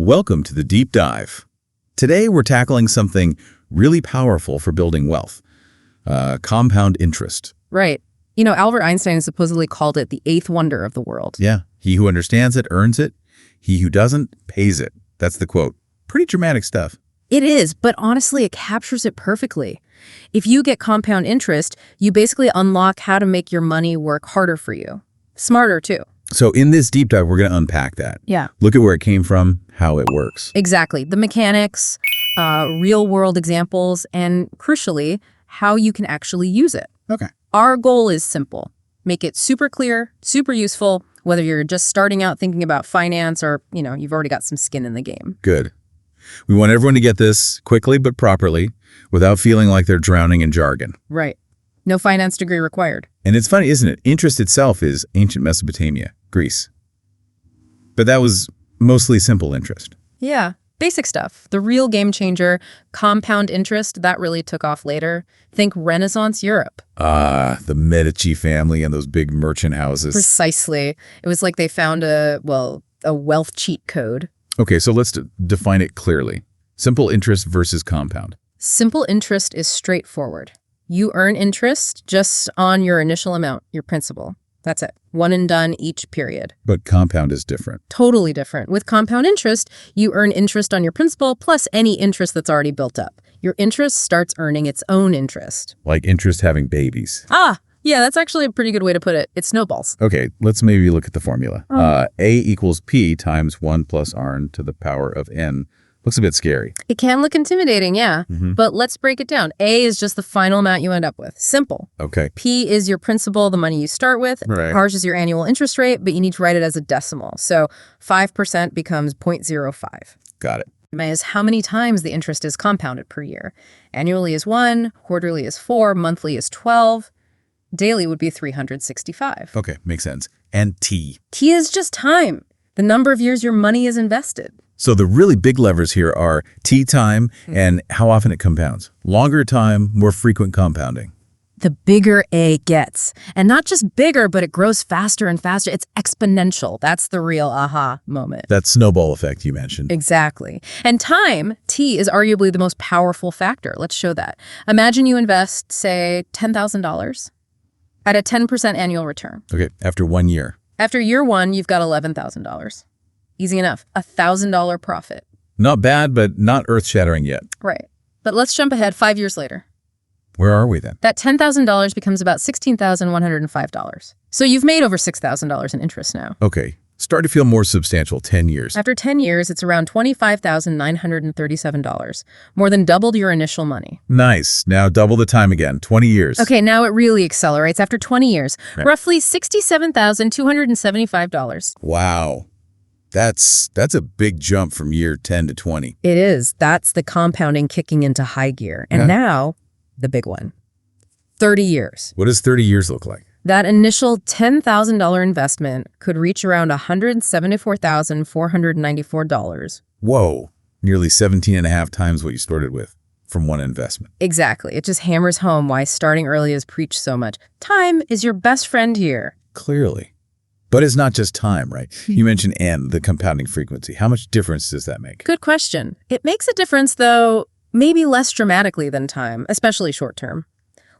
Welcome to the Deep Dive. Today we're tackling something really powerful for building wealth, compound interest. Right. Albert Einstein supposedly called it the eighth wonder of the world. Yeah, he who understands it earns it. He who doesn't pays it. That's the quote. Pretty dramatic stuff. It is, but honestly, it captures it perfectly. If you get compound interest, you basically unlock how to make your money work harder for you. Smarter, too. So in this deep dive, we're going to unpack that. Yeah. Look at where it came from, how it works. Exactly. The mechanics, real-world examples, and crucially, how you can actually use it. Okay. Our goal is simple. Make it super clear, super useful, whether you're just starting out thinking about finance or, you've already got some skin in the game. Good. We want everyone to get this quickly but properly without feeling like they're drowning in jargon. Right. No finance degree required. And it's funny, isn't it? Interest itself is ancient Mesopotamia, Greece. But that was mostly simple interest. Yeah. Basic stuff. The real game changer, compound interest, that really took off later. Think Renaissance Europe. The Medici family and those big merchant houses. Precisely. It was like they found a wealth cheat code. Okay, so let's define it clearly. Simple interest versus compound. Simple interest is straightforward. You earn interest just on your initial amount, your principal. That's it. One and done each period. But compound is different. Totally different. With compound interest, you earn interest on your principal plus any interest that's already built up. Your interest starts earning its own interest. Like interest having babies. Yeah, that's actually a pretty good way to put it. It snowballs. Okay, let's maybe look at the formula. A equals P times 1 plus R to the power of N. Looks a bit scary. It can look intimidating, yeah. But let's break it down. A is just the final amount you end up with. Simple. Okay. P is your principal, the money you start with. Right. R is your annual interest rate, but you need to write it as a decimal. So 5% becomes 0.05. Got it. Is how many times the interest is compounded per year. Annually is 1, quarterly is 4, monthly is 12. Daily would be 365. Okay, makes sense. And T. T is just time, the number of years your money is invested. So the really big levers here are T time and how often it compounds. Longer time, more frequent compounding. The bigger A gets. And not just bigger, but it grows faster and faster. It's exponential. That's the real aha moment. That snowball effect you mentioned. Exactly. And time, T, is arguably the most powerful factor. Let's show that. Imagine you invest, say, $10,000 at a 10% annual return. Okay, after 1 year. After year one, you've got $11,000. Easy enough. $1,000 profit. Not bad, but not earth-shattering yet. Right. But let's jump ahead 5 years later. Where are we then? That $10,000 becomes about $16,105. So you've made over $6,000 in interest now. Okay, start to feel more substantial, 10 years. After 10 years, it's around $25,937, more than doubled your initial money. Nice. Now double the time again, 20 years. Okay, now it really accelerates after 20 years, Right. roughly $67,275. Wow. That's a big jump from year 10 to 20. It is. That's the compounding kicking into high gear. And now, the big one. 30 years. What does 30 years look like? That initial $10,000 investment could reach around $174,494. Whoa, nearly 17 and a half times what you started with from one investment. Exactly. It just hammers home why starting early is preached so much. Time is your best friend here. Clearly. But it's not just time, right? You mentioned N, the compounding frequency. How much difference does that make? Good question. It makes a difference, though, maybe less dramatically than time, especially short term.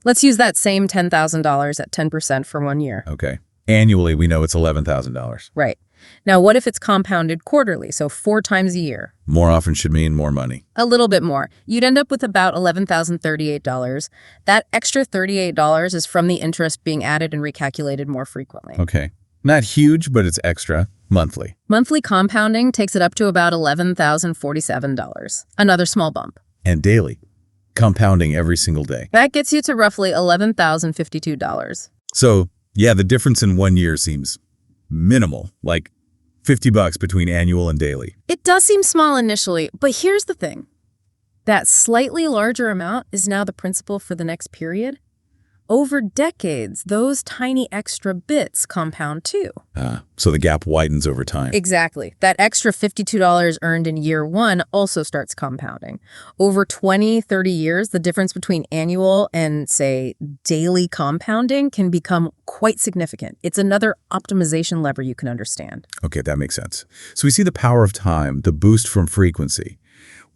Let's use that same $10,000 at 10% for 1 year. Okay. Annually, we know it's $11,000. Right. Now, what if it's compounded quarterly, so 4 times a year? More often should mean more money. A little bit more. You'd end up with about $11,038. That extra $38 is from the interest being added and recalculated more frequently. Okay. Not huge, but it's extra. Monthly. Monthly compounding takes it up to about $11,047. Another small bump. And daily. Compounding every single day. That gets you to roughly $11,052. So, yeah, the difference in 1 year seems minimal, like $50 between annual and daily. It does seem small initially, but here's the thing. That slightly larger amount is now the principal for the next period. over decades, those tiny extra bits compound too. So the gap widens over time. Exactly. That extra $52 earned in year one also starts compounding. Over 20, 30 years, the difference between annual and, say, daily compounding can become quite significant. It's another optimization lever you can understand. Okay, that makes sense. So we see the power of time, the boost from frequency.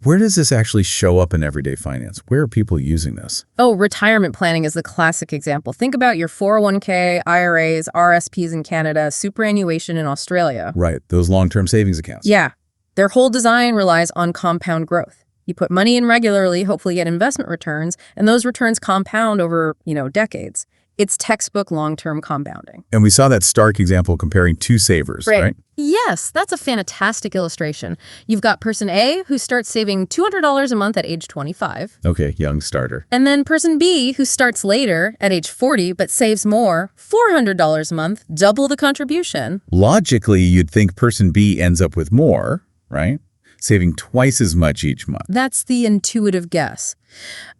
Where does this actually show up in everyday finance? Where are people using this? Oh, retirement planning is the classic example. Think about your 401k, IRAs, RSPs in Canada, superannuation in Australia. Right, those long-term savings accounts. Yeah. Their whole design relies on compound growth. You put money in regularly, hopefully get investment returns, and those returns compound over, decades. It's textbook long-term compounding. And we saw that stark example comparing two savers, right? Yes, that's a fantastic illustration. You've got person A who starts saving $200 a month at age 25. Okay, young starter. And then person B who starts later at age 40 but saves more, $400 a month, double the contribution. Logically, you'd think person B ends up with more, right? Saving twice as much each month. That's the intuitive guess.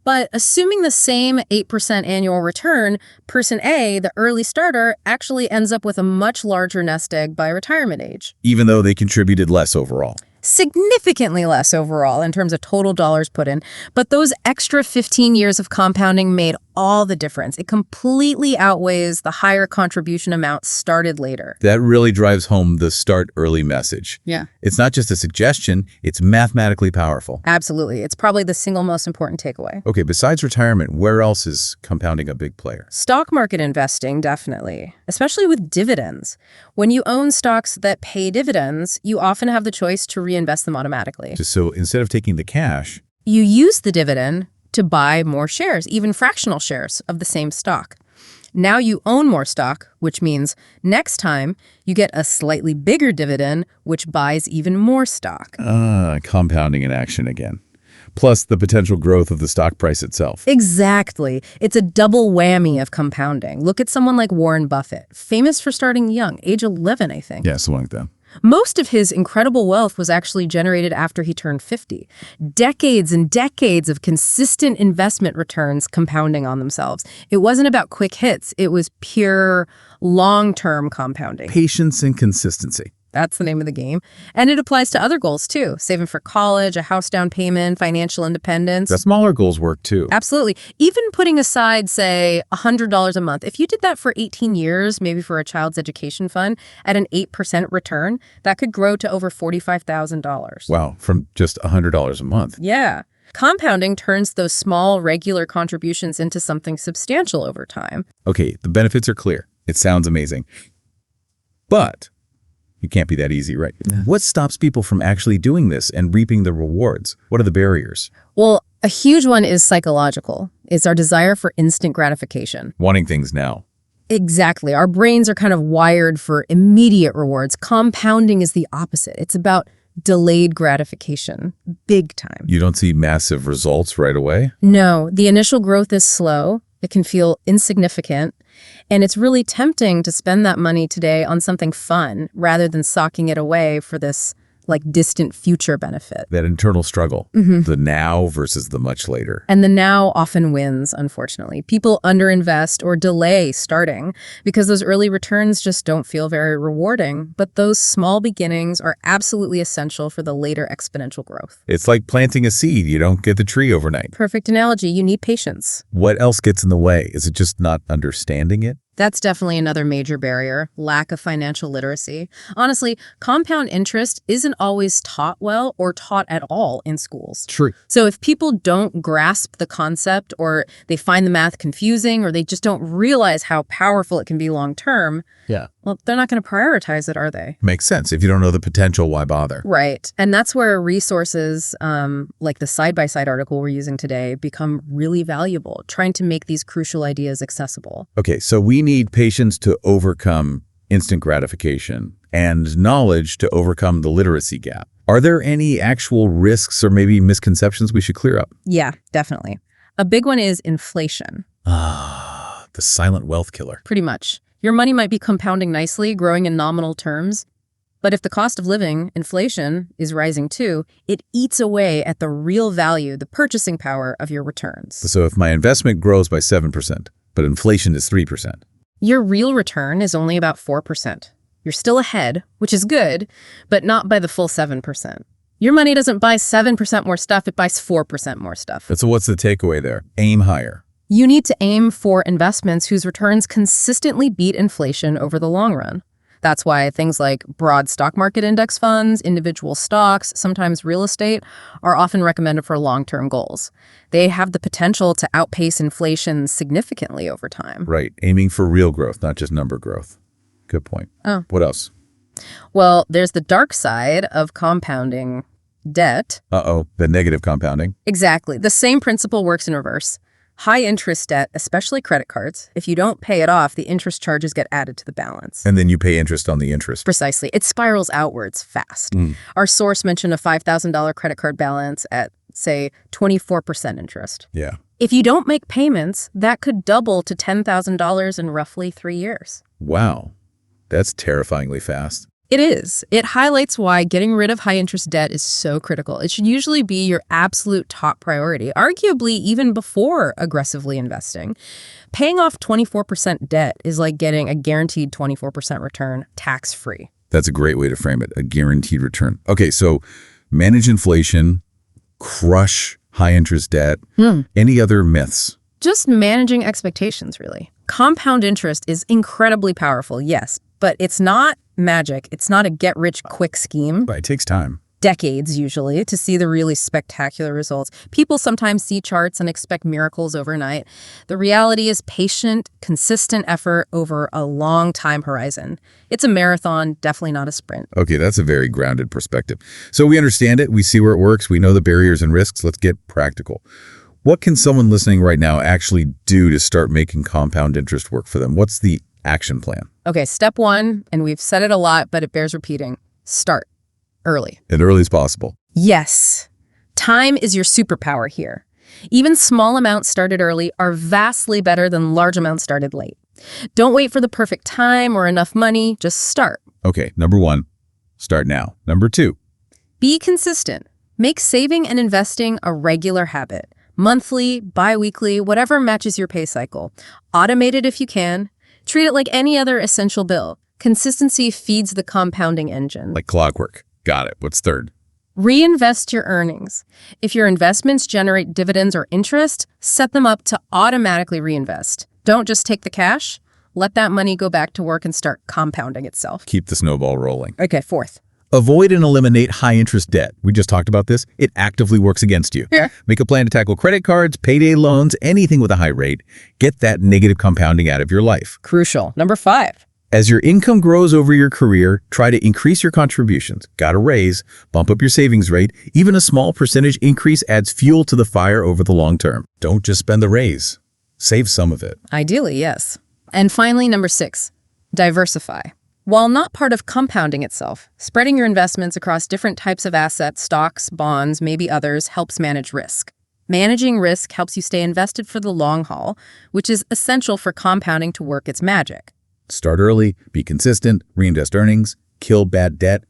But assuming the same 8% annual return, person A, the early starter, actually ends up with a much larger nest egg by retirement age. Even though they contributed less overall. Significantly less overall in terms of total dollars put in, but those extra 15 years of compounding made all the difference. It completely outweighs the higher contribution amount started later. That really drives home the start early message. Yeah. It's not just a suggestion, it's mathematically powerful. Absolutely. It's probably the single most important takeaway. Okay, besides retirement, where else is compounding a big player? Stock market investing, definitely, especially with dividends. When you own stocks that pay dividends, you often have the choice to reinvest them automatically. So instead of taking the cash, you use the dividend to buy more shares, even fractional shares of the same stock. Now you own more stock, which means next time you get a slightly bigger dividend, which buys even more stock. Compounding in action again. Plus the potential growth of the stock price itself. Exactly. It's a double whammy of compounding. Look at someone like Warren Buffett, famous for starting young, age 11, I think. Yeah, something like that. Most of his incredible wealth was actually generated after he turned 50. Decades and decades of consistent investment returns compounding on themselves. It wasn't about quick hits. It was pure long-term compounding. Patience and consistency. That's the name of the game. And it applies to other goals, too. Saving for college, a house down payment, financial independence. The smaller goals work, too. Absolutely. Even putting aside, say, $100 a month. If you did that for 18 years, maybe for a child's education fund, at an 8% return, that could grow to over $45,000. Wow, from just $100 a month. Yeah. Compounding turns those small, regular contributions into something substantial over time. Okay, the benefits are clear. It sounds amazing. But it can't be that easy, right? What stops people from actually doing this and reaping the rewards? What are the barriers? Well, a huge one is psychological. It's our desire for instant gratification. Wanting things now. Exactly. Our brains are kind of wired for immediate rewards. Compounding is the opposite. It's about delayed gratification, big time. You don't see massive results right away? No, the initial growth is slow. It can feel insignificant. And it's really tempting to spend that money today on something fun rather than socking it away for this distant future benefit. That internal struggle, the now versus the much later. And the now often wins, unfortunately. People underinvest or delay starting because those early returns just don't feel very rewarding. But those small beginnings are absolutely essential for the later exponential growth. It's like planting a seed. You don't get the tree overnight. Perfect analogy. You need patience. What else gets in the way? Is it just not understanding it? That's definitely another major barrier, lack of financial literacy. Honestly, compound interest isn't always taught well or taught at all in schools. True. So if people don't grasp the concept or they find the math confusing or they just don't realize how powerful it can be long term, well, they're not going to prioritize it, are they? Makes sense. If you don't know the potential, why bother? Right. And that's where resources like the SideBySide article we're using today become really valuable, trying to make these crucial ideas accessible. Okay, so we need patience to overcome instant gratification and knowledge to overcome the literacy gap. Are there any actual risks or maybe misconceptions we should clear up? Yeah, definitely. A big one is inflation. The silent wealth killer. Pretty much. Your money might be compounding nicely, growing in nominal terms, but if the cost of living, inflation, is rising too, it eats away at the real value, the purchasing power of your returns. So if my investment grows by 7%, but inflation is 3%. Your real return is only about 4%. You're still ahead, which is good, but not by the full 7%. Your money doesn't buy 7% more stuff, it buys 4% more stuff. So what's the takeaway there? Aim higher. You need to aim for investments whose returns consistently beat inflation over the long run. That's why things like broad stock market index funds, individual stocks, sometimes real estate, are often recommended for long-term goals. They have the potential to outpace inflation significantly over time. Right. Aiming for real growth, not just number growth. Good point. Oh. What else? Well, there's the dark side of compounding debt. The negative compounding. Exactly. The same principle works in reverse. High interest debt, especially credit cards, if you don't pay it off, the interest charges get added to the balance. And then you pay interest on the interest. Precisely. It spirals outwards fast. Our source mentioned a $5,000 credit card balance at, say, 24% interest. Yeah. If you don't make payments, that could double to $10,000 in roughly 3 years. Wow. That's terrifyingly fast. It is. It highlights why getting rid of high-interest debt is so critical. It should usually be your absolute top priority, arguably even before aggressively investing. Paying off 24% debt is like getting a guaranteed 24% return tax-free. That's a great way to frame it, a guaranteed return. Okay, so manage inflation, crush high-interest debt. Any other myths? Just managing expectations, really. Compound interest is incredibly powerful, yes, but it's not magic. It's not a get-rich-quick scheme. But it takes time. Decades, usually, to see the really spectacular results. People sometimes see charts and expect miracles overnight. The reality is patient, consistent effort over a long time horizon. It's a marathon, definitely not a sprint. Okay, that's a very grounded perspective. So we understand it. We see where it works. We know the barriers and risks. Let's get practical. What can someone listening right now actually do to start making compound interest work for them? What's the action plan? Okay, step one, and we've said it a lot, but it bears repeating. Start early. As early as possible. Yes. Time is your superpower here. Even small amounts started early are vastly better than large amounts started late. Don't wait for the perfect time or enough money. Just start. Okay, number one, start now. Number two, be consistent. Make saving and investing a regular habit. Monthly, bi-weekly, whatever matches your pay cycle. Automate it if you can. Treat it like any other essential bill. Consistency feeds the compounding engine. like clockwork. Got it. What's third? Reinvest your earnings. If your investments generate dividends or interest, set them up to automatically reinvest. Don't just take the cash. Let that money go back to work and start compounding itself. Keep the snowball rolling. Okay, fourth. Avoid and eliminate high-interest debt. We just talked about this. It actively works against you. Yeah. Make a plan to tackle credit cards, payday loans, anything with a high rate. Get that negative compounding out of your life. Crucial. Number 5. As your income grows over your career, try to increase your contributions. Got a raise, bump up your savings rate. Even a small percentage increase adds fuel to the fire over the long term. Don't just spend the raise. Save some of it. Ideally, yes. And finally, number 6, diversify. While not part of compounding itself, spreading your investments across different types of assets, stocks, bonds, maybe others, helps manage risk. Managing risk helps you stay invested for the long haul, which is essential for compounding to work its magic. Start early, be consistent, reinvest earnings, kill bad debt,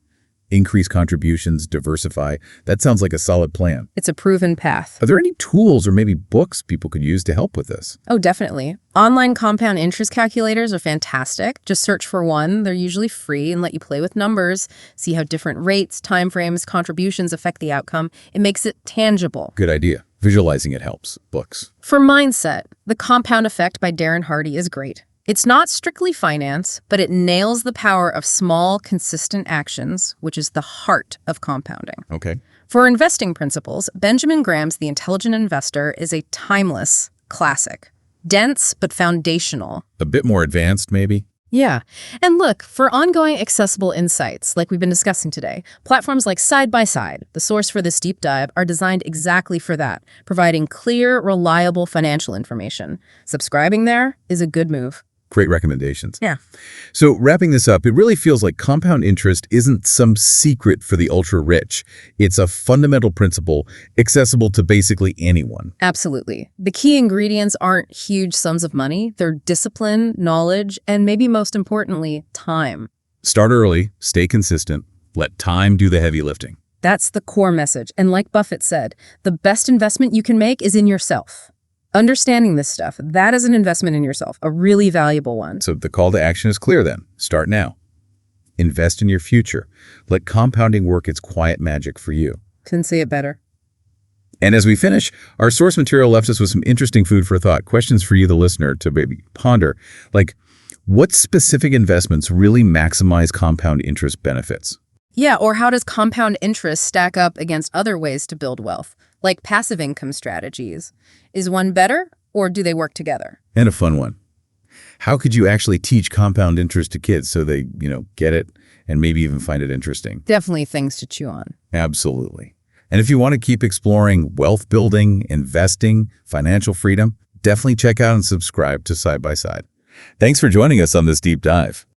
increase contributions, diversify. That sounds like a solid plan. It's a proven path. Are there any tools or maybe books people could use to help with this? Oh, definitely. Online compound interest calculators are fantastic. Just search for one. They're usually free and let you play with numbers, see how different rates, timeframes, contributions affect the outcome. It makes it tangible. Good idea. Visualizing it helps. Books. For mindset, The Compound Effect by Darren Hardy is great. It's not strictly finance, but it nails the power of small, consistent actions, which is the heart of compounding. Okay. For investing principles, Benjamin Graham's The Intelligent Investor is a timeless classic. Dense, but foundational. A bit more advanced, maybe? Yeah. And look, for ongoing accessible insights, like we've been discussing today, platforms like SideBySide, the source for this deep dive, are designed exactly for that, providing clear, reliable financial information. Subscribing there is a good move. Great recommendations. Yeah. So wrapping this up, it really feels like compound interest isn't some secret for the ultra-rich. It's a fundamental principle accessible to basically anyone. Absolutely. The key ingredients aren't huge sums of money. They're discipline, knowledge, and maybe most importantly, time. Start early, stay consistent, let time do the heavy lifting. That's the core message. And like Buffett said, the best investment you can make is in yourself. Understanding this stuff, that is an investment in yourself, a really valuable one. So the call to action is clear then. Start now. Invest in your future. Let compounding work its quiet magic for you. Couldn't say it better. And as we finish, our source material left us with some interesting food for thought, questions for you, the listener, to maybe ponder. Like, what specific investments really maximize compound interest benefits? Yeah, or how does compound interest stack up against other ways to build wealth, like passive income strategies? Is one better, or do they work together? And a fun one. How could you actually teach compound interest to kids so they, get it and maybe even find it interesting? Definitely things to chew on. Absolutely. And if you want to keep exploring wealth building, investing, financial freedom, definitely check out and subscribe to Side by Side. Thanks for joining us on this deep dive.